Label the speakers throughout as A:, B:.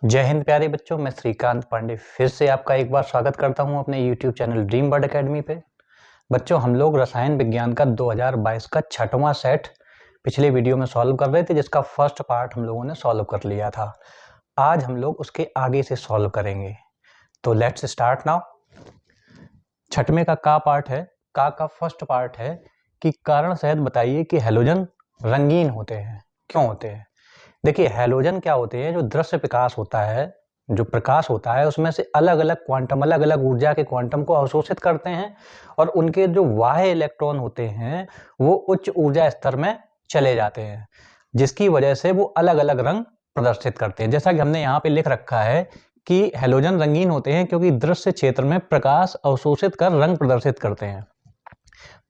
A: जय हिंद प्यारे बच्चों, मैं श्रीकांत पांडे फिर से आपका एक बार स्वागत करता हूं अपने YouTube channel dream bird academy पे। बच्चों, हम लोग रसायन विज्ञान का 2022 का छठवां सेट पिछले वीडियो में सॉल्व कर रहे थे, जिसका फर्स्ट पार्ट हम लोगों ने सॉल्व कर लिया था। आज हम लोग उसके आगे से सॉल्व करेंगे, तो लेट्स स्टार्ट नाउ। छठवें का पार्ट है, का फर्स्ट पार्ट है कि कारण सहित बताइए कि हैलोजन रंगीन होते हैं, क्यों होते हैं। देखिए, हैलोजन क्या होते हैं, जो दृश्य प्रकाश होता है, जो प्रकाश होता है उसमें से अलग अलग क्वांटम, अलग अलग ऊर्जा के क्वांटम को अवशोषित करते हैं और उनके जो बाह्य इलेक्ट्रॉन होते हैं वो उच्च ऊर्जा स्तर में चले जाते हैं, जिसकी वजह से वो अलग अलग रंग प्रदर्शित करते हैं। जैसा कि हमने यहाँ पे लिख रखा है कि हैलोजन रंगीन होते हैं क्योंकि दृश्य क्षेत्र में प्रकाश अवशोषित कर रंग प्रदर्शित करते हैं।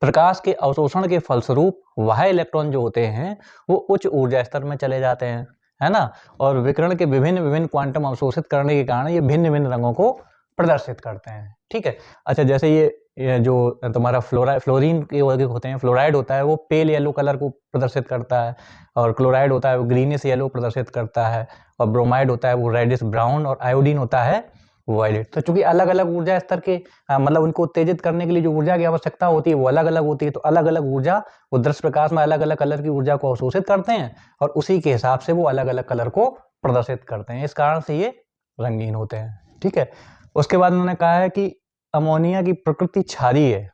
A: प्रकाश के अवशोषण के फलस्वरूप बाह्य इलेक्ट्रॉन जो होते हैं वो उच्च ऊर्जा स्तर में चले जाते हैं, है ना। और विकिरण के विभिन्न विभिन्न क्वांटम अवशोषित करने के कारण ये भिन्न भिन्न रंगों को प्रदर्शित करते हैं। ठीक है। अच्छा, जैसे ये जो तुम्हारा फ्लोरीन के होते हैं, फ्लोराइड होता है वो पेल येलो कलर को प्रदर्शित करता है, और क्लोराइड होता है वो ग्रीनिश येलो प्रदर्शित करता है, और ब्रोमाइड होता है वो रेडिश ब्राउन, और आयोडीन होता है वायलेट। तो चूंकि अलग अलग ऊर्जा स्तर के मतलब उनको उत्तेजित करने के लिए जो ऊर्जा की आवश्यकता होती है वो अलग अलग होती है, तो अलग अलग ऊर्जा वो दृश्य प्रकाश में अलग अलग कलर की ऊर्जा को अवशोषित करते हैं और उसी के हिसाब से वो अलग अलग कलर को प्रदर्शित करते हैं। इस कारण से ये रंगीन होते हैं। ठीक है। उसके बाद उन्होंने कहा है कि अमोनिया की प्रकृति क्षारीय है,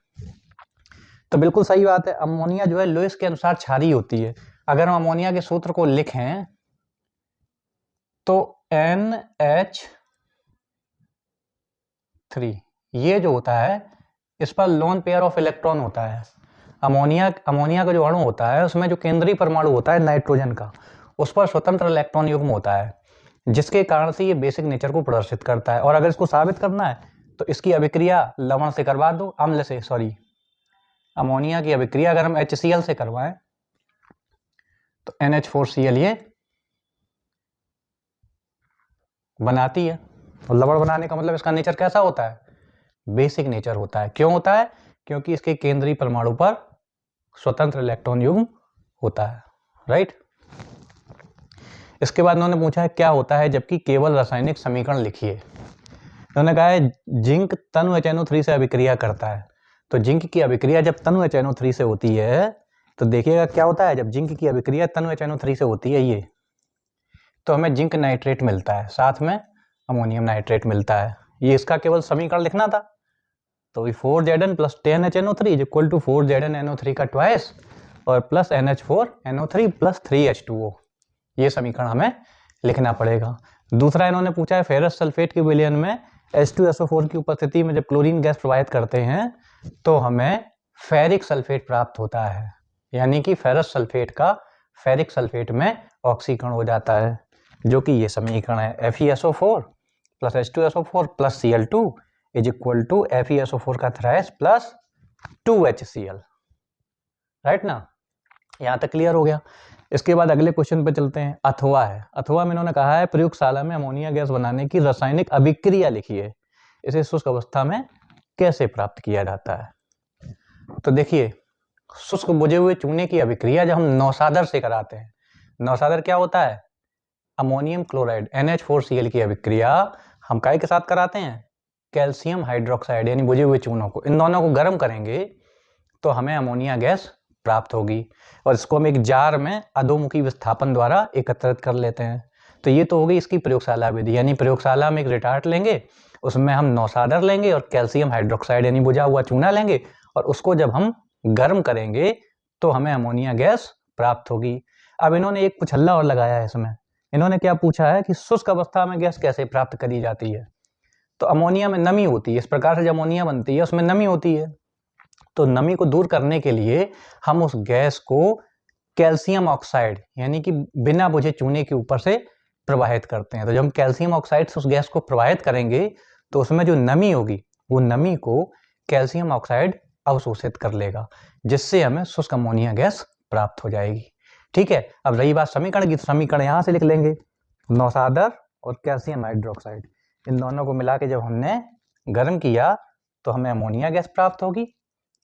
A: तो बिल्कुल सही बात है। अमोनिया जो है लुईस के अनुसार क्षारीय होती है। अगर हम अमोनिया के सूत्र को लिखें तो NH3 ये जो होता है इस पर लोन पेयर ऑफ इलेक्ट्रॉन होता है। अमोनिया का जो अणु होता है उसमें जो केंद्रीय परमाणु होता है नाइट्रोजन का, उस पर स्वतंत्र इलेक्ट्रॉन युग्म होता है, जिसके कारण से ये बेसिक नेचर को प्रदर्शित करता है। और अगर इसको साबित करना है तो इसकी अभिक्रिया लवण से करवा दो, अम्ल से, सॉरी, अमोनिया की अभिक्रिया अगर हम HCl से करवाएं तो NH4Cl ये बनाती है। और लवण बनाने का मतलब इसका नेचर कैसा होता है, बेसिक नेचर होता है। क्यों होता है? क्योंकि इसके केंद्रीय परमाणु पर स्वतंत्र इलेक्ट्रॉन युग्म होता है। राइट। इसके बाद उन्होंने पूछा है क्या होता है जबकि केवल रासायनिक समीकरण लिखिए। उन्होंने कहा है जिंक तनु HNO3 से अभिक्रिया करता है। तो जिंक की अभिक्रिया जब तनु HNO3 से होती है तो देखिएगा क्या होता है। जब जिंक की अभिक्रिया तनु HNO3 से होती है ये, तो हमें जिंक नाइट्रेट मिलता है, साथ में अमोनियम नाइट्रेट मिलता है। ये इसका केवल समीकरण लिखना था। तो 4Zn plus 10HNO3 is equal to 4ZnNO3 का ट्वाइस और प्लस NH4NO3 प्लस 3H2O, ये समीकरण हमें लिखना पड़ेगा। दूसरा इन्होंने पूछा है फेरस सल्फेट के विलयन में H2SO4 की उपस्थिति में जब क्लोरीन गैस प्रवाहित करते हैं तो हमें फेरिक सल्फेट प्राप्त होता है, यानी कि फेरस सल्फेट का फेरिक सल्फेट में ऑक्सीकरण हो जाता है, जो कि ये समीकरण है FeSO4 plus H2SO4 plus Cl2 is equal to FeSO4 का थ्राइस प्लस 2HCl। राइट ना, यहां तक क्लियर हो गया। इसके बाद अगले क्वेश्चन पे चलते हैं। अथवा है, अथवा में इन्होंने कहा है प्रयोगशाला में अमोनिया गैस बनाने की रासायनिक अभिक्रिया लिखिए, इसे शुष्क अवस्था में कैसे प्राप्त किया जाता है। तो देखिए, शुष्क बुझे हुए चूने की अभिक्रिया जब हम नौसादर से कराते हैं, नौसादर क्या होता है, अमोनियम क्लोराइड NH4Cl की अभिक्रिया हम काय के साथ कराते हैं, कैल्शियम हाइड्रोक्साइड, यानी बुझे हुए चूनों को, इन दोनों को गर्म करेंगे तो हमें अमोनिया गैस प्राप्त होगी। और इसको हम एक जार में अधोमुखी विस्थापन द्वारा एकत्रित कर लेते हैं। तो ये तो हो गई इसकी प्रयोगशाला विधि, यानी प्रयोगशाला में एक रिटार्ट लेंगे, उसमें हम नौसादर लेंगे और कैल्शियम हाइड्रोक्साइड यानी बुझा हुआ चूना लेंगे, और उसको जब हम गर्म करेंगे तो हमें अमोनिया गैस प्राप्त होगी। अब इन्होंने एक कुछल्ला और लगाया है इसमें। इन्होंने क्या पूछा है कि शुष्क अवस्था में गैस कैसे प्राप्त करी जाती है। तो अमोनिया में नमी होती है, इस प्रकार से जब अमोनिया बनती है उसमें नमी होती है, तो नमी को दूर करने के लिए हम उस गैस को कैल्शियम ऑक्साइड यानी कि बिना बुझे चूने के ऊपर से प्रवाहित करते हैं। तो जब हम कैल्शियम ऑक्साइड से उस गैस को प्रवाहित करेंगे तो उसमें जो नमी होगी वो नमी को कैल्शियम ऑक्साइड अवशोषित कर लेगा, जिससे हमें शुष्क अमोनिया गैस प्राप्त हो जाएगी। ठीक है। अब रही बात समीकरण की, तो समीकरण यहाँ से लिख लेंगे, नौसादर और कैल्शियम हाइड्रोक्साइड इन दोनों को मिला के जब हमने गर्म किया तो हमें अमोनिया गैस प्राप्त होगी।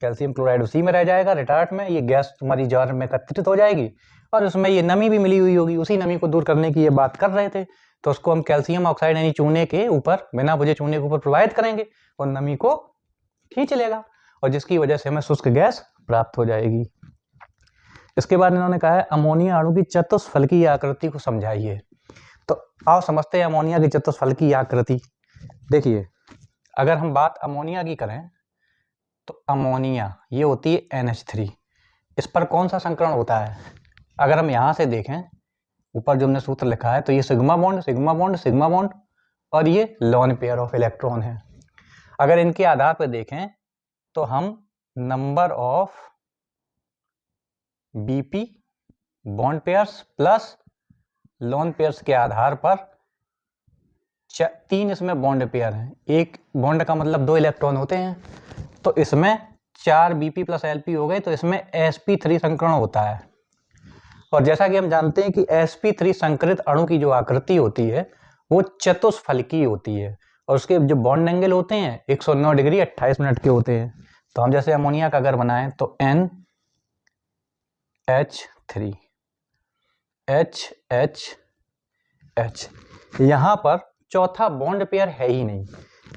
A: कैल्शियम क्लोराइड उसी में रह जाएगा रिटार्ट में, ये गैस तुम्हारी जार में एकत्रित हो जाएगी और उसमें ये नमी भी मिली हुई होगी, उसी नमी को दूर करने की ये बात कर रहे थे। तो उसको हम कैल्शियम ऑक्साइड यानी चूने के ऊपर, बिना बुझे चूने के ऊपर प्रवाहित करेंगे और नमी को खींच लेगा और जिसकी वजह से हमें शुष्क गैस प्राप्त हो जाएगी। इसके बाद इन्होंने कहा है अमोनिया अणु की चतुष्फलकीय आकृति को समझाइए। तो आओ समझते हैं अमोनिया की चतुष्फलकीय आकृति। देखिए, अगर हम बात अमोनिया की करें तो अमोनिया ये होती है NH3। इस पर कौन सा संकरण होता है? अगर हम यहाँ से देखें, ऊपर जो हमने सूत्र लिखा है तो ये sigma bond sigma bond sigma bond और ये लोन पेयर ऑफ इलेक्ट्रॉन है। अगर इनके आधार पर देखें तो हम number of BP bond pairs plus lone pairs के आधार पर 3 इसमें बॉन्ड पेयर हैं। एक बॉन्ड का मतलब 2 इलेक्ट्रॉन होते हैं, तो इसमें 4 BP प्लस LP हो गए, तो इसमें sp3 संकरण होता है। और जैसा कि हम जानते हैं कि sp3 संकरित अणु की जो आकृति होती है वो चतुष्फलकीय होती है और उसके जो बॉन्ड एंगल होते हैं 109 डिग्री 28 मिनट के होते हैं। तो हम जैसे अमोनिया का अगर बनाएं तो NH3 HHH, यहाँ पर चौथा बॉन्ड पेयर है ही नहीं,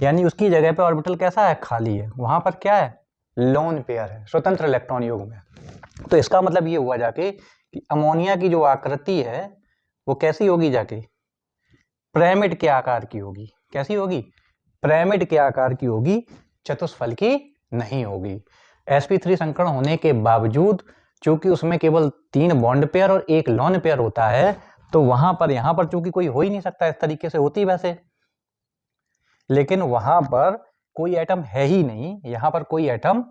A: यानी उसकी जगह पे ऑर्बिटल कैसा है? खाली है। वहां पर क्या है? लोन पेयर है, स्वतंत्र इलेक्ट्रॉन युग्म है। तो इसका मतलब ये हुआ जाके कि अमोनिया की जो आकृति है वो कैसी होगी? जाके पिरामिड के आकार की होगी। कैसी होगी? पिरामिड के आकार की होगी, चतुष्फलकी नहीं होगी। sp3 संकरण होने के बावजूद चूंकि उसमें केवल 3 बॉन्ड पेयर और 1 लोन पेयर होता है, तो वहां पर यहाँ पर चूंकि कोई हो ही नहीं सकता, इस तरीके से होती वैसे, लेकिन वहां पर कोई एटम है ही नहीं, यहाँ पर कोई एटम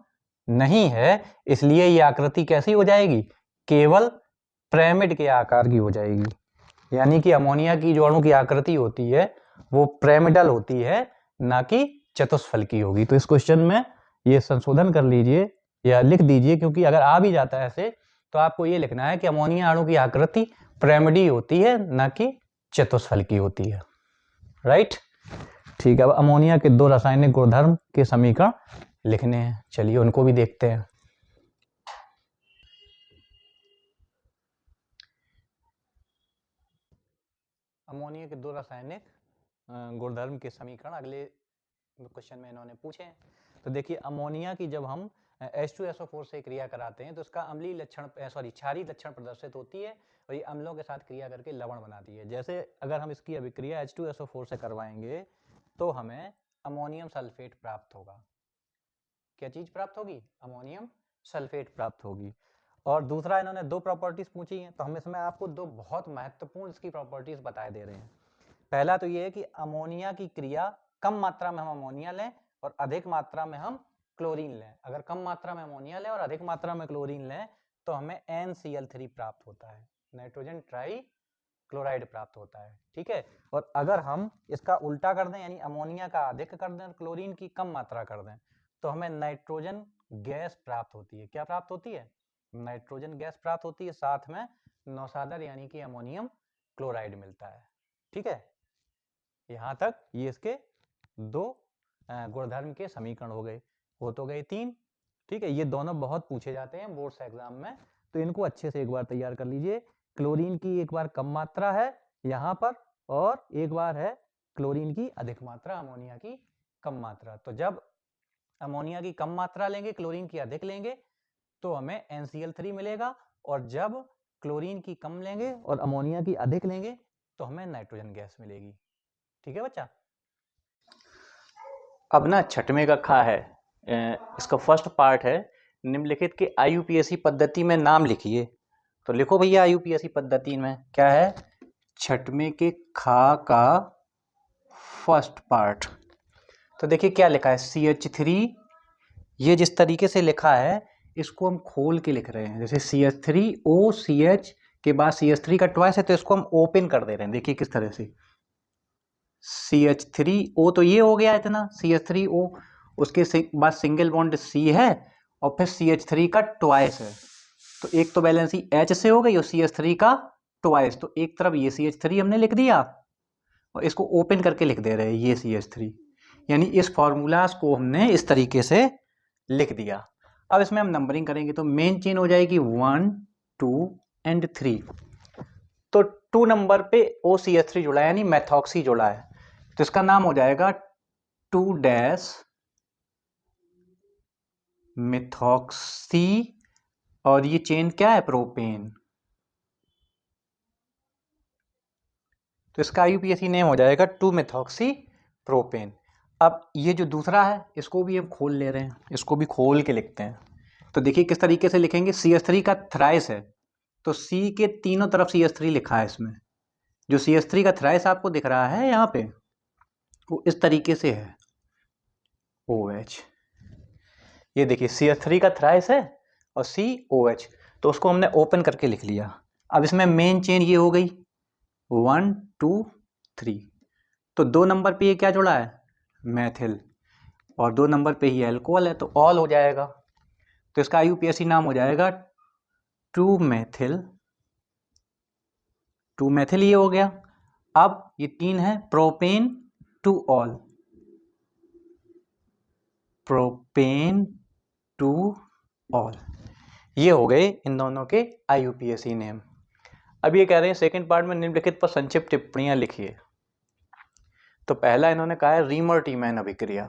A: नहीं है, इसलिए ये आकृति कैसी हो जाएगी? केवल पिरामिड के आकार की हो जाएगी। यानी कि अमोनिया की जो अणु की आकृति होती है वो पिरामिडल होती है, ना कि चतुष्फलकी होगी। तो इस क्वेश्चन में ये संशोधन कर लीजिए या लिख दीजिए, क्योंकि अगर आ भी जाता है ऐसे तो आपको ये लिखना है कि अमोनिया अणु की आकृति पिरामिडी होती है, ना कि चतुष्फलकी होती है। राइट, ठीक है। अब अमोनिया के 2 रासायनिक गुणधर्म के समीकरण लिखने हैं, चलिए उनको भी देखते हैं। अमोनिया के 2 रासायनिक गुणधर्म के समीकरण अगले क्वेश्चन में इन्होंने पूछे हैं। तो देखिए, अमोनिया की जब हम H2SO4 से क्रिया कराते हैं तो इसका अम्लीय लक्षण क्षारीय लक्षण प्रदर्शित होती है और ये अम्लों के साथ क्रिया करके लवण बनाती है। जैसे अगर हम इसकी अभिक्रिया H2SO4 से करवाएंगे तो हमें अमोनियम सल्फेट प्राप्त होगा। क्या चीज प्राप्त होगी? अमोनियम सल्फेट प्राप्त होगी। और दूसरा इन्होंने 2 प्रॉपर्टीज पूछी हैं, तो हम इसमें आपको 2 बहुत महत्वपूर्ण इसकी प्रॉपर्टीज बताए दे रहे हैं। पहला तो ये है कि अमोनिया की क्रिया कम मात्रा में हम अमोनिया लें और अधिक मात्रा में हम क्लोरीन लें। अगर कम मात्रा में अमोनिया लें और अधिक मात्रा में क्लोरीन लें तो हमें NCl3 प्राप्त होता है, नाइट्रोजन ट्राई क्लोराइड प्राप्त होता है। ठीक है। और अगर हम इसका उल्टा कर दें, यानी अमोनिया का अधिक कर दें और क्लोरीन की कम मात्रा कर दें, तो हमें नाइट्रोजन गैस प्राप्त होती है। क्या प्राप्त होती है? नाइट्रोजन गैस प्राप्त होती है, साथ में नौसादर यानी कि अमोनियम क्लोराइड मिलता है। ठीक है, यहां तक ये इसके 2 गुणधर्म के समीकरण हो गए। वो तो गए 3। ठीक है, ये दोनों बहुत पूछे जाते हैं बोर्ड्स एग्जाम में, तो इनको अच्छे से एक बार तैयार कर लीजिए। क्लोरीन की एक बार कम मात्रा है यहाँ पर और एक बार है क्लोरीन की अधिक मात्रा, अमोनिया की कम मात्रा। तो जब अमोनिया की कम मात्रा लेंगे, क्लोरीन की अधिक लेंगे, तो हमें NCl3 मिलेगा, और जब क्लोरीन की कम लेंगे और अमोनिया की अधिक लेंगे तो हमें नाइट्रोजन गैस मिलेगी। ठीक है बच्चा। अब ना 6वें कक्षा है, इसका फर्स्ट पार्ट है, निम्नलिखित के IUPAC पद्धति में नाम लिखिए। तो लिखो भैया, IUPAC पद्धति में क्या है? 6वें के खा का फर्स्ट पार्ट। तो देखिए क्या लिखा है, CH3। ये जिस तरीके से लिखा है इसको हम खोल के लिख रहे हैं, जैसे CH3OCH के बाद CH3 का ट्वाइस है, तो इसको हम ओपन कर दे रहे हैं। देखिए किस तरह से, CH3O तो ये हो गया इतना, CH3O, उसके बाद सिंगल बॉन्ड C है और फिर CH3 का ट्वाइस है, तो एक तो वैलेंसी H से हो गई और CH3 का ट्वाइस, तो एक तरफ ये CH3 हमने लिख दिया और इसको ओपन करके लिख दे रहे हैं ये CH3, यानी इस फॉर्मूलाज को हमने इस तरीके से लिख दिया। अब इसमें हम नंबरिंग करेंगे तो मेन चेन हो जाएगी 1, 2 एंड 3। तो 2 नंबर पे OCH3 जुड़ा है यानी मेथॉक्सी जुड़ा है, तो इसका नाम हो जाएगा 2 मेथॉक्सी, और ये चेन क्या है, प्रोपेन। तो इसका IUPAC नेम हो जाएगा 2 मेथॉक्सी प्रोपेन। अब ये जो दूसरा है इसको भी हम खोल ले रहे हैं, इसको भी खोल के लिखते हैं। तो देखिए किस तरीके से लिखेंगे, CH3 का थ्राइस है तो C के तीनों तरफ CH3 लिखा है इसमें। जो CH3 का थ्राइस आपको दिख रहा है यहाँ पे वो इस तरीके से है OH। ये देखिए CH3 का थ्राइस है और COH, तो उसको हमने ओपन करके लिख लिया। अब इसमें मेन चेन ये हो गई 1 2 3, तो 2 नंबर पे ये क्या जुड़ा है, मैथिल, और 2 नंबर पे ही अल्कोहल है तो ऑल हो जाएगा। तो इसका IUPAC नाम हो जाएगा 2 मेथिल ये हो गया। अब ये 3 है propane two all, propane two all, ये हो गए इन दोनों के IUPAC नेम। अब ये कह रहे हैं सेकंड पार्ट में निम्नलिखित पर संक्षिप्त टिप्पणियां लिखिए। तो पहला इन्होंने कहा है रीमर-टीमैन अभिक्रिया।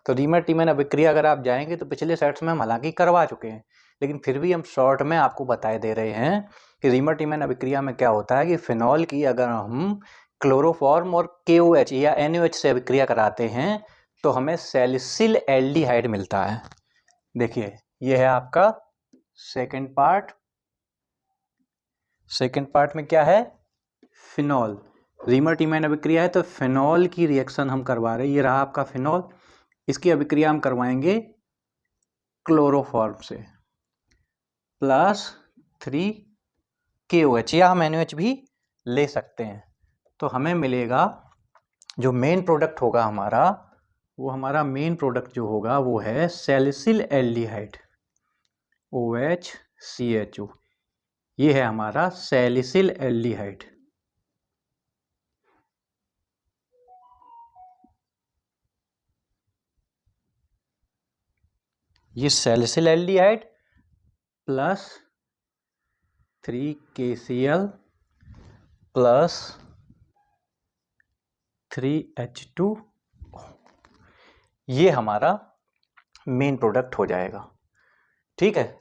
A: तो रीमर-टीमैन अभिक्रिया अगर आप जाएंगे तो पिछले सेट्स में हम हालांकि करवा चुके हैं, लेकिन फिर भी हम शॉर्ट में आपको बताए दे रहे हैं कि रीमर-टीमैन अभिक्रिया में क्या होता है कि फिनॉल की अगर हम क्लोरोफॉर्म और KOH या NaOH से अभिक्रिया कराते हैं तो हमें सैलिसिल एल्डिहाइड मिलता है। देखिए ये है आपका सेकेंड पार्ट। सेकेंड पार्ट में क्या है, फिनॉल, रीमर-टीमैन अभिक्रिया है तो फिनॉल की रिएक्शन हम करवा रहे हैं। ये रहा आपका फिनॉल, इसकी अभिक्रिया हम करवाएंगे क्लोरोफॉर्म से +3 KOH, या हम NaOH भी ले सकते हैं। तो हमें मिलेगा जो मेन प्रोडक्ट होगा हमारा, वो हमारा मेन प्रोडक्ट जो होगा वो है सैलिसिल एल्डिहाइड OHCHO। ये है हमारा सैलिसिल एल्डिहाइड। ये सैलिसिल एल्डिहाइड +3 KCl +3H2, ये हमारा मेन प्रोडक्ट हो जाएगा। ठीक है,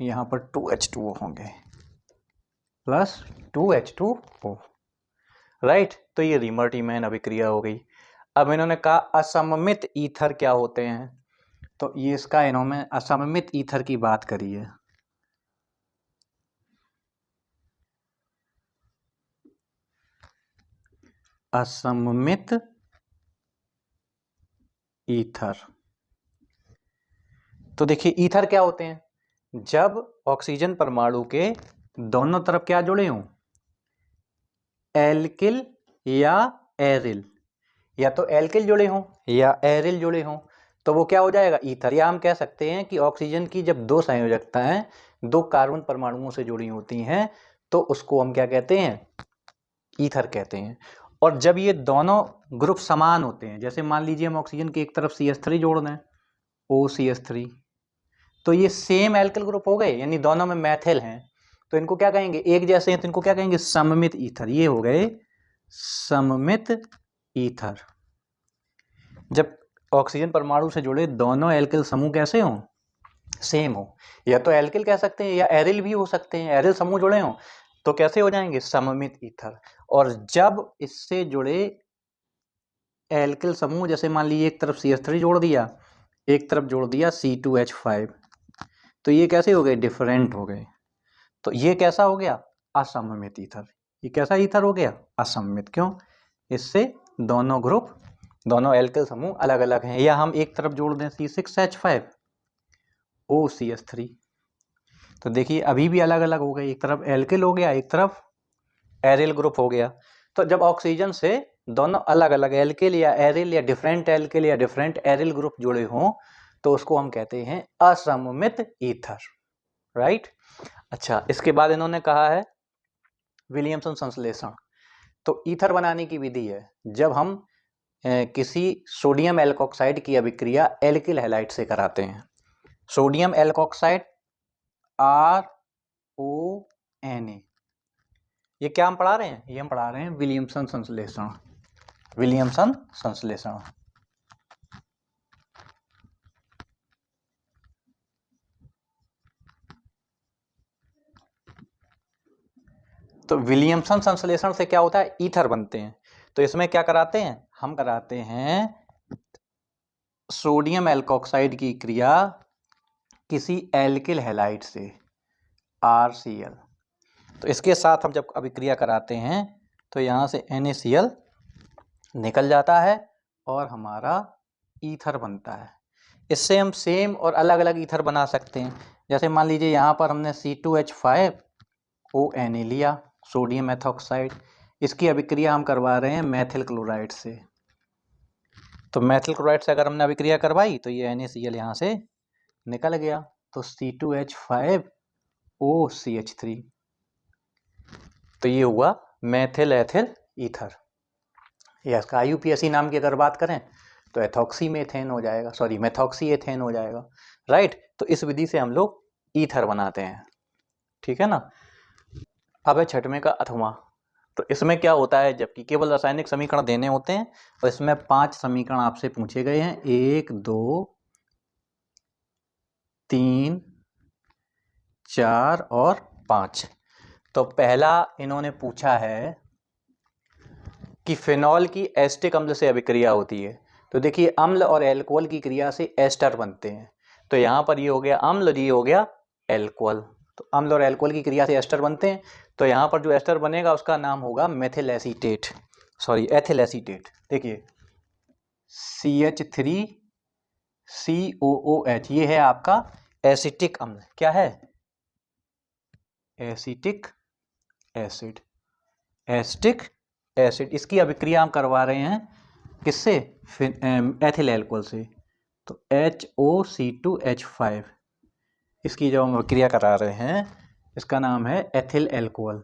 A: यहाँ पर 2H2O होंगे +2H2O, राइट। तो ये रीमर-टीमैन अभिक्रिया हो गई। अब इन्होंने कहा असममित ईथर क्या होते हैं, तो ये इसका इन्होंने असममित ईथर की बात करी है। असममित ईथर, तो देखिए ईथर क्या होते हैं, जब ऑक्सीजन परमाणु के दोनों तरफ क्या जुड़े हों, एल्किल या एरिल, या तो एल्किल जुड़े हों या एरिल जुड़े हों, तो वो क्या हो जाएगा, ईथर। या हम कह सकते हैं कि ऑक्सीजन की जब 2 संयोजकताएं 2 कार्बन परमाणुओं से जुड़ी होती हैं तो उसको हम क्या कहते हैं, ईथर कहते हैं। और जब ये दोनों ग्रुप समान होते हैं, जैसे मान लीजिए हम ऑक्सीजन की एक तरफ CH3 जोड़ दें OCH3, तो ये सेम एल्किल ग्रुप हो गए, यानी दोनों में मैथिल हैं, तो इनको क्या कहेंगे, एक जैसे हैं तो इनको क्या कहेंगे, सममित ईथर। ये हो गए सममित ईथर। जब ऑक्सीजन परमाणु से जुड़े दोनों एल्किल समूह कैसे हों, सेम हो, या तो एल्किल कह सकते हैं या एरिल भी हो सकते हैं, एरिल समूह जुड़े हों तो कैसे हो जाएंगे, सममित ईथर। और जब इससे जुड़े एल्किल समूह, जैसे मान लीजिए एक तरफ CH3 जोड़ दिया, एक तरफ जोड़ दिया C2H5, तो ये कैसे हो गए, डिफरेंट हो गए। तो ये कैसा हो गया, असममित ईथर। ये कैसा ईथर हो गया, असममित। क्यों, इससे दोनों ग्रुप, दोनों एल्किल समूह अलग अलग हैं। या हम एक तरफ जोड़ दें C6H5 OCH3, तो देखिए अभी भी अलग अलग हो गए, एक तरफ एल्किल हो गया, एक तरफ एरिल ग्रुप हो गया। तो जब ऑक्सीजन से दोनों अलग अलग एल्किल या एरिल या डिफरेंट एल्किल या डिफरेंट एरिल ग्रुप जुड़े हों तो उसको हम कहते हैं असममित ईथर, राइट। अच्छा, इसके बाद इन्होंने कहा है विलियमसन संश्लेषण। तो ईथर बनाने की विधि है, जब हम किसी सोडियम एल्कोक्साइड की अभिक्रिया एल्किल हैलाइड से कराते हैं। सोडियम एल्कोक्साइड RONA, ये क्या हम पढ़ा रहे हैं? ये हम पढ़ा रहे हैं विलियमसन संश्लेषण, विलियमसन संश्लेषण। तो विलियमसन संश्लेषण से क्या होता है? ईथर बनते हैं। तो इसमें क्या कराते हैं? हम कराते हैं सोडियम एल्कोक्साइड की क्रिया किसी एल्किल हैलाइड से, RCl। तो इसके साथ हम जब अभिक्रिया कराते हैं तो यहाँ से NaCl निकल जाता है और हमारा ईथर बनता है। इससे हम सेम और अलग अलग ईथर बना सकते हैं। जैसे मान लीजिए यहाँ पर हमने C2H5ONa लिया, सोडियम एथॉक्साइड। इसकी अभिक्रिया हम करवा रहे हैं मैथिल क्लोराइड से। तो मैथिल क्लोराइड से अगर हमने अभिक्रिया करवाई तो ये NaCl यहाँ से निकल गया, तो C2H5OCH3। तो ये हुआ मैथिल एथिल ईथर। या इसका IUPAC नाम की अगर बात करें तो एथॉक्सी मेथेन हो जाएगा, सॉरी मेथॉक्सी एथेन हो जाएगा, राइट। तो इस विधि से हम लोग ईथर बनाते हैं, ठीक है ना। अब है छठवें का अथवा। तो इसमें क्या होता है, जबकि केवल रासायनिक समीकरण देने होते हैं और इसमें 5 समीकरण आपसे पूछे गए हैं, 1 2 3 4 और 5। तो पहला इन्होंने पूछा है कि फिनॉल की एस्टिक अम्ल से अभिक्रिया होती है। तो देखिए अम्ल और एल्कोहल की क्रिया से एस्टर बनते हैं। तो यहाँ पर ये हो गया अम्ल, ये हो गया एल्कोहल। तो अम्ल और एल्कोहल की क्रिया से एस्टर बनते हैं। तो यहाँ पर जो एस्टर बनेगा उसका नाम होगा methyl acetate, sorry ethyl acetate. देखिए CH3COOH ये है आपका एसिटिक अम्ल। क्या है? Acetic acid, acetic acid. इसकी अभिक्रिया हम करवा रहे हैं किससे? एथिल एल्कोहल से। तो HOC2H5 इसकी जो हम अभिक्रिया करा रहे हैं इसका नाम है एथिल एल्कोहल।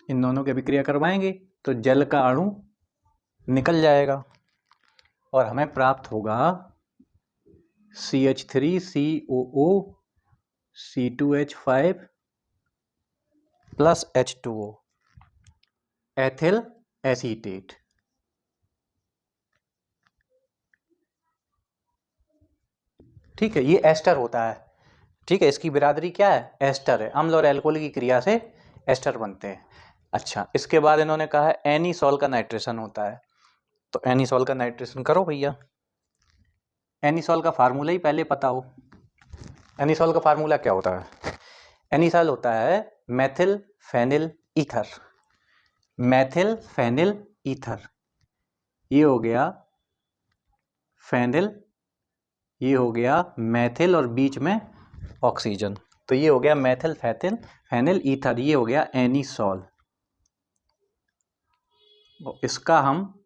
A: इन दोनों की अभिक्रिया करवाएंगे तो जल का अणु निकल जाएगा और हमें प्राप्त होगा CH3COO C2H5 plus H2O, ethyl acetate. ठीक है, ये एस्टर होता है। ठीक है, इसकी बिरादरी क्या है? एस्टर है। अम्ल और एल्कोहल की क्रिया से एस्टर बनते हैं। अच्छा, इसके बाद इन्होंने कहा है एनीसॉल का नाइट्रेशन होता है। तो एनीसॉल का नाइट्रेशन करो भैया। एनीसॉल का फार्मूला ही पहले पता हो। एनीसॉल का फार्मूला क्या होता है? एनीसॉल होता है methyl phenyl ether, methyl phenyl ether. ये हो गया फेनिल, ये हो गया मेथिल और बीच में ऑक्सीजन। तो ये हो गया मेथिल फेनिल ईथर, ये हो गया एनीसॉल। इसका हम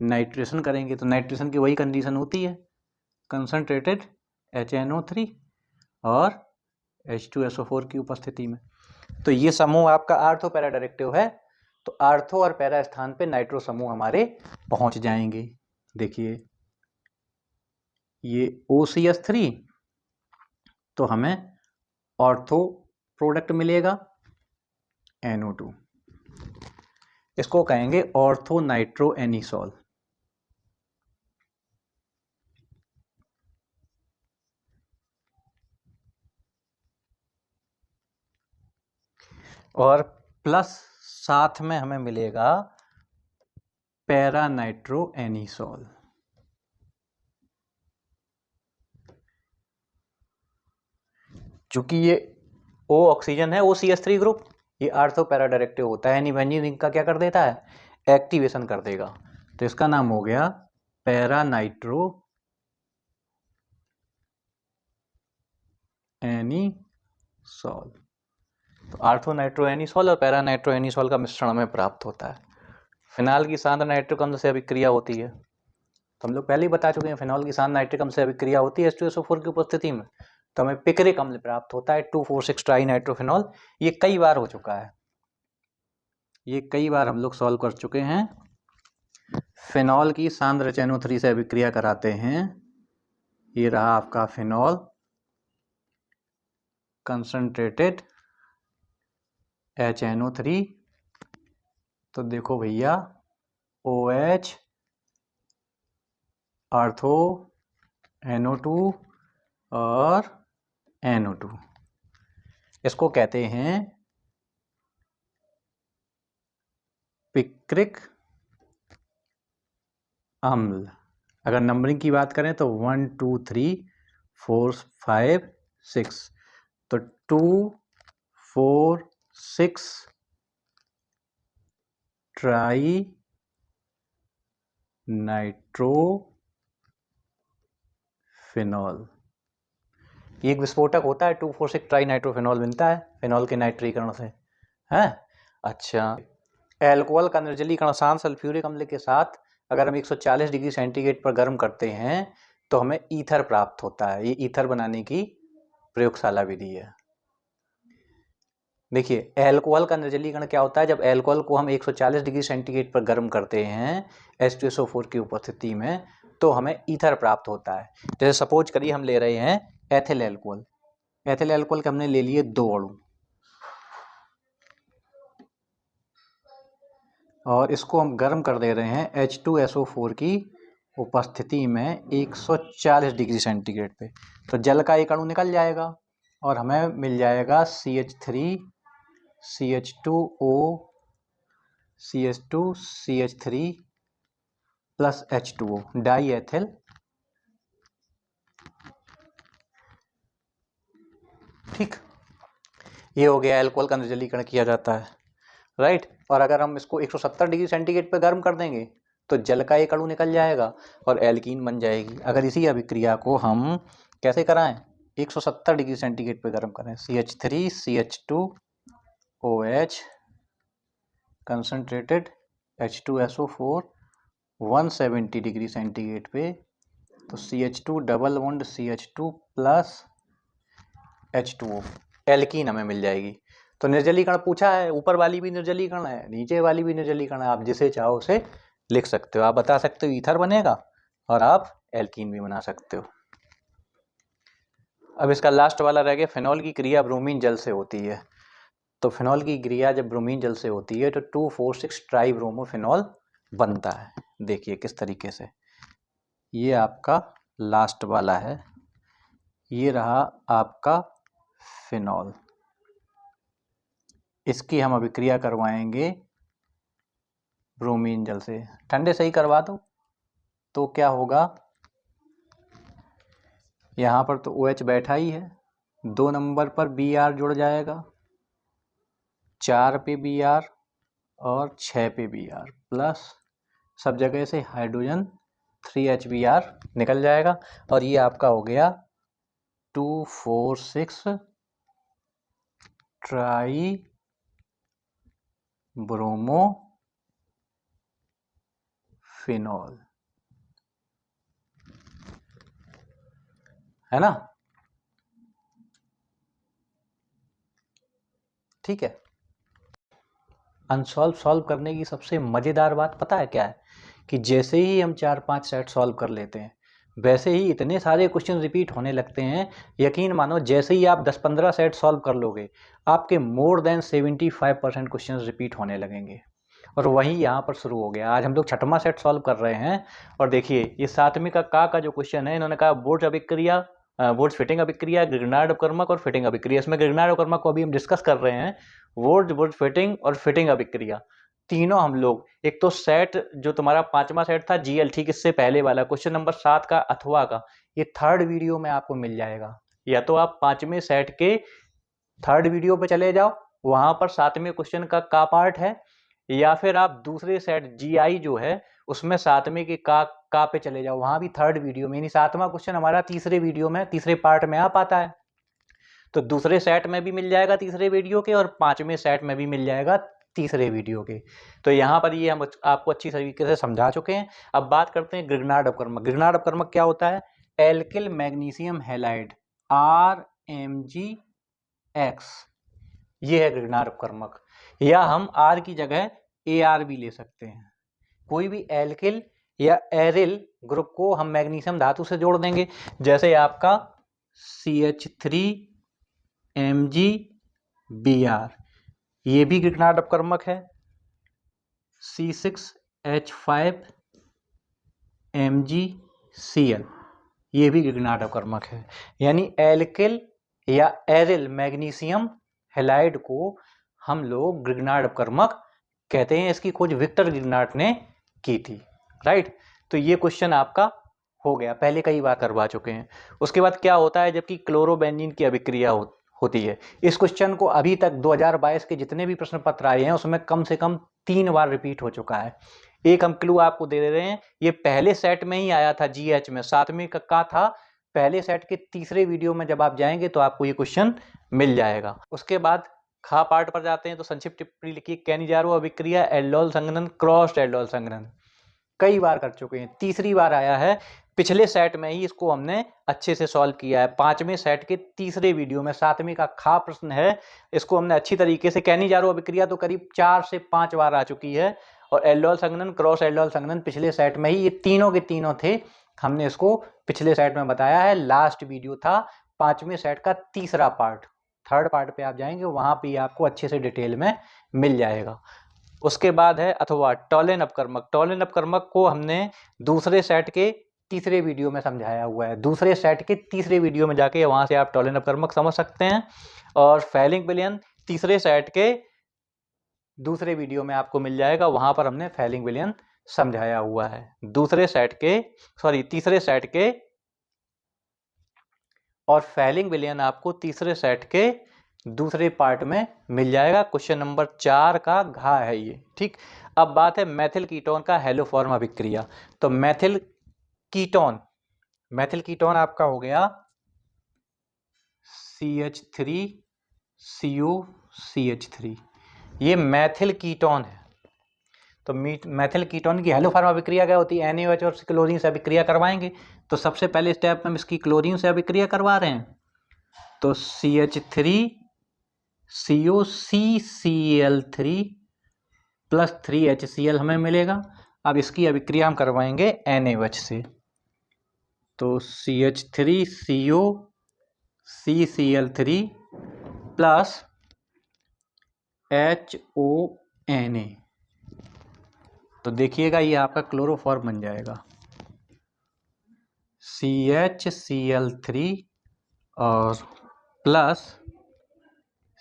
A: नाइट्रेशन करेंगे तो नाइट्रेशन की वही कंडीशन होती है, कंसंट्रेटेड HNO3 और H2SO4 की उपस्थिति में। तो ये समूह आपका आर्थो पैरा डायरेक्टिव है। तो आर्थो और पैरा स्थान पे नाइट्रो समूह हमारे पहुंच जाएंगे। देखिए ये OCH3, तो हमें ऑर्थो प्रोडक्ट मिलेगा NO2, इसको कहेंगे ऑर्थो नाइट्रो एनीसॉल। और प्लस साथ में हमें मिलेगा पैरा नाइट्रो एनीसॉल। चूंकि ये O ऑक्सीजन है, OCH3 ग्रुप, ये आर्थो पैरा डायरेक्टिव होता है, यानी बेंजीन रिंग का क्या कर देता है? एक्टिवेशन कर देगा। तो इसका नाम हो गया पैरा नाइट्रो एनीसॉल। तो आर्थो नाइट्रो एनीसॉल और पैरा नाइट्रो एनीसॉल का मिश्रण हमें प्राप्त होता है। फिनाल की सांद्र नाइट्रिक अम्ल से अभिक्रिया होती है। तो हम लोग पहले ही बता चुके हैं फिनॉल की सांद्र नाइट्रिक अम्ल से अभिक्रिया होती है H2SO4 की उपस्थिति में, तो हमें पिक्रिक अम्ल प्राप्त होता है 2,4,6 ट्राई नाइट्रोफिनॉल। ये कई बार हो चुका है, ये कई बार हम लोग सॉल्व कर चुके हैं। फिनॉल की सांद्र HNO3 से अभिक्रिया कराते हैं, ये रहा आपका फिनॉल कंसंट्रेटेड HNO3, तो देखो भैया OH आर्थो NO2 और NO2, इसको कहते हैं पिक्रिक अम्ल। अगर नंबरिंग की बात करें तो 1 2 3 4 5 6, तो 2 4 6 ट्राई नाइट्रोफिनॉल, ये एक विस्फोटक होता है। 2,4,6 ट्राई नाइट्रोफिनॉल बनता है फिनॉल के नाइट्रीकरण से, है। अच्छा, एल्कोहल का निर्जलीकरण शांत सल्फ्यूरिक अम्ल के साथ अगर हम 140 डिग्री सेंटीग्रेड पर गर्म करते हैं तो हमें ईथर प्राप्त होता है। ये ईथर बनाने की प्रयोगशाला विधि है। देखिए, एल्कोहल का निर्जलीकरण क्या होता है, जब एल्कोहल को हम 140 डिग्री सेंटीग्रेड पर गर्म करते हैं H2SO4 की उपस्थिति में, तो हमें ईथर प्राप्त होता है। जैसे सपोज करिए हम ले रहे हैं एथिल एल्कोहल। एथिल एल्कोहल के हमने ले लिए 2 अणु और इसको हम गर्म कर दे रहे हैं H2SO4 की उपस्थिति में 140 डिग्री सेंटीग्रेड पे, तो जल का एक अणु निकल जाएगा और हमें मिल जाएगा CH3 CH2O CH2 CH3 plus H2O, die ethyl ठीक। ये हो गया एल्कोहल का निर्जलीकरण किया जाता है, राइट। और अगर हम इसको 170 डिग्री सेंटीग्रेड पे गर्म कर देंगे तो जल का एक अणु निकल जाएगा और एल्कीन बन जाएगी। अगर इसी अभिक्रिया को हम कैसे कराएं, 170 डिग्री सेंटीग्रेड पे गर्म करें, CH3 CH2 OH concentrated H2SO4 170 degree centigrade पे, तो CH2 double bond CH2 plus H2O, alkene हमें मिल जाएगी। तो निर्जलीकरण पूछा है, ऊपर वाली भी निर्जलीकरण है, नीचे वाली भी निर्जलीकरण है, आप जिसे चाहो उसे लिख सकते हो। आप बता सकते हो ईथर बनेगा और आप एल्कीन भी बना सकते हो। अब इसका लास्ट वाला रह गया, फिनॉल की क्रिया ब्रोमीन जल से होती है। तो फिनॉल की क्रिया जब ब्रोमीन जल से होती है तो 2,4,6 ट्राई ब्रोमोफिनॉल बनता है। देखिए किस तरीके से, ये आपका लास्ट वाला है, ये रहा आपका फिनॉल। इसकी हम अभिक्रिया करवाएंगे ब्रोमीन जल से। ठंडे से ही करवा दो तो क्या होगा, यहाँ पर तो OH बैठा ही है, 2 नंबर पर Br जुड़ जाएगा, 4 पे Br और 6 पे Br प्लस सब जगह से हाइड्रोजन 3HBr निकल जाएगा और ये आपका हो गया 2,4,6 ट्राई ब्रोमोफिनॉल, है ना। ठीक है। अनसॉल्व सॉल्व करने की सबसे मज़ेदार बात पता है क्या है, कि जैसे ही हम 4-5 सेट सॉल्व कर लेते हैं वैसे ही इतने सारे क्वेश्चन रिपीट होने लगते हैं। यकीन मानो जैसे ही आप 10-15 सेट सॉल्व कर लोगे आपके मोर देन 75% क्वेश्चन रिपीट होने लगेंगे। और वही यहाँ पर शुरू हो गया। आज हम लोग 6वां सेट सॉल्व कर रहे हैं और देखिए ये 7वीं का जो क्वेश्चन है, इन्होंने कहा बोर्ड अभिक्रिया, बोर्ड फिटिंग अभिक्रिया, ग्रिग्नार्ड अपकर्मक और फिटिंग अभिक्रिया। इसमें ग्रिग्नार्ड अपकर्मक को अभी हम डिस्कस कर रहे हैं। बोर्ड फिटिंग और फिटिंग अभिक्रिया तीनों हम लोग, एक तो सेट जो तुम्हारा 5वां सेट था GL, ठीक इससे पहले वाला क्वेश्चन नंबर 7 का अथवा का, ये 3rd वीडियो में आपको मिल जाएगा। या तो आप 5वें सेट के 3rd वीडियो पे चले जाओ, वहां पर 7वें क्वेश्चन का पार्ट है, या फिर आप दूसरे सेट GI जो है उसमें 7वें के का पे चले जाओ, वहां भी 3rd वीडियो में, यानी 7वां क्वेश्चन हमारा तीसरे वीडियो में, तीसरे पार्ट में आ पाता है। तो दूसरे सेट में भी मिल जाएगा तीसरे वीडियो के और 5वें सेट में भी मिल जाएगा तीसरे वीडियो के। तो यहाँ पर ये हम आपको अच्छी तरीके से समझा चुके हैं। अब बात करते हैं ग्रिग्नार्ड अपकर्मक। ग्रिग्नार्ड अपकर्मक क्या होता है, एल्किल मैग्नीशियम हैलाइड RMgX, ये है ग्रिग्नार्ड अपकर्मक। या हम R की जगह AR भी ले सकते हैं। कोई भी एल्किल या एरिल ग्रुप को हम मैग्नीशियम धातु से जोड़ देंगे, जैसे आपका CH3 MgBr, ये भी ग्रिग्नार्ड अपकर्मक है। C6H5 MgCl, ये भी ग्रिग्नार्ड अपकर्मक है। यानी एल्किल या एरिल मैग्नीशियम हैलाइड को हम लोग ग्रिग्नार्ड अपकर्मक कहते हैं। इसकी खोज विक्टर ग्रिग्नार्ड ने की थी, राइट। तो ये क्वेश्चन आपका हो गया, पहले कई बार करवा चुके हैं। उसके बाद क्या होता है जबकि क्लोरोबेंजीन की अभिक्रिया होती है। इस क्वेश्चन को अभी तक 2022 के जितने भी प्रश्न पत्र आए हैं उसमें कम से कम 3 बार रिपीट हो चुका है। एक हम क्लू आपको दे रहे हैं, ये पहले सेट में ही आया था GH में, 7वीं का था। पहले सेट के तीसरे वीडियो में जब आप जाएंगे तो आपको ये क्वेश्चन मिल जाएगा। उसके बाद खा पार्ट पर जाते हैं तो संक्षिप्त टिप्पणी लिखिए। कैनिजारो अभिक्रिया एल्डोल संघनन, क्रॉस्ड एल्डोल संघनन कई बार कर चुके हैं, तीसरी बार आया है। पिछले सेट में ही इसको हमने अच्छे से सॉल्व किया है। 5वें सेट के तीसरे वीडियो में 7वीं का खा प्रश्न है, इसको हमने अच्छी तरीके से, कैनिजारो अभिक्रिया तो करीब 4 से 5 बार आ चुकी है, और एल्डोल संघनन, क्रॉस एल्डोल संघनन पिछले सेट में ही, ये तीनों के तीनों थे। हमने इसको पिछले सेट में बताया है। लास्ट वीडियो था 5वें सेट का तीसरा पार्ट, 3rd पार्ट पे आप जाएंगे वहां पे आपको अच्छे से डिटेल में मिल जाएगा। उसके बाद है अथवा टॉलेन अपकर्मक। टॉलेन अपकर्मक को हमने दूसरे सेट के तीसरे वीडियो में समझाया हुआ है। दूसरे सेट के तीसरे वीडियो में जाके वहां से आप टॉलेन अपकर्मक समझ सकते हैं। और फैलिंग विलयन तीसरे सेट के दूसरे वीडियो में आपको मिल जाएगा, वहां पर हमने फैलिंग विलयन समझाया हुआ है। तीसरे सेट के, और फैलिंग विलयन आपको तीसरे सेट के दूसरे पार्ट में मिल जाएगा। क्वेश्चन नंबर 4 का घा है ये, ठीक। अब बात है मेथिल कीटोन का हेलोफॉर्म अभिक्रिया। तो मेथिल कीटोन आपका हो गया CH3COCH3, ये मेथिल कीटोन है। तो मेथिल कीटोन की हेलोफॉर्म अभिक्रिया क्या होती है? NaOH और क्लोरीन से अभिक्रिया करवाएंगे। तो सबसे पहले स्टेप में हम इसकी क्लोरीन से अभिक्रिया करवा रहे हैं, तो CH3COCCl3 प्लस 3HCl हमें मिलेगा। अब इसकी अभिक्रिया हम करवाएंगे NaOH से, तो CH3COCCl3 प्लस HONA, तो देखिएगा ये आपका क्लोरोफॉर्म बन जाएगा। CHCl3 और प्लस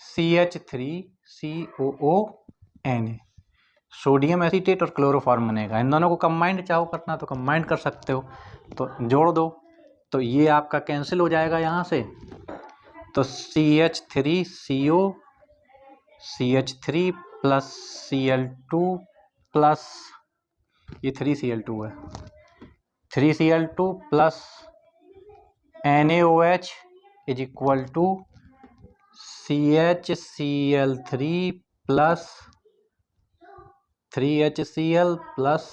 A: CH3COONA, सोडियम एसीटेट और क्लोरोफॉर्म बनेगा। इन दोनों को कंबाइंड चाहो करना तो कंबाइंड कर सकते हो, तो जोड़ दो, तो ये आपका कैंसिल हो जाएगा यहाँ से। तो CH3 प्लस Cl2 प्लस ये 3Cl2 है, 3Cl2 plus NaOH is equal to CHCl3 plus 3HCl plus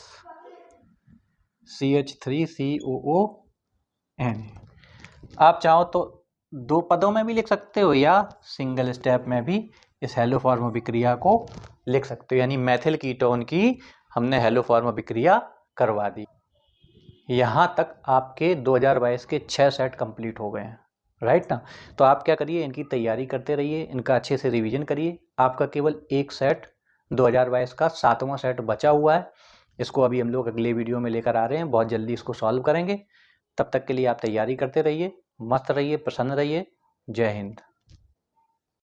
A: CH3COONA। आप चाहो तो 2 पदों में भी लिख सकते हो या सिंगल स्टेप में भी इस हेलोफॉर्म अभिक्रिया को लिख सकते हो। यानी मेथिल कीटोन की हमने हेलोफॉर्म अभिक्रिया करवा दी। यहाँ तक आपके 2022 के 6 सेट कंप्लीट हो गए हैं, राइट ना। तो आप क्या करिए, इनकी तैयारी करते रहिए, इनका अच्छे से रिवीजन करिए। आपका केवल एक सेट 2022 का 7वां सेट बचा हुआ है, इसको अभी हम लोग अगले वीडियो में लेकर आ रहे हैं, बहुत जल्दी इसको सॉल्व करेंगे। तब तक के लिए आप तैयारी करते रहिए, मस्त रहिए, प्रसन्न रहिए। जय हिंद।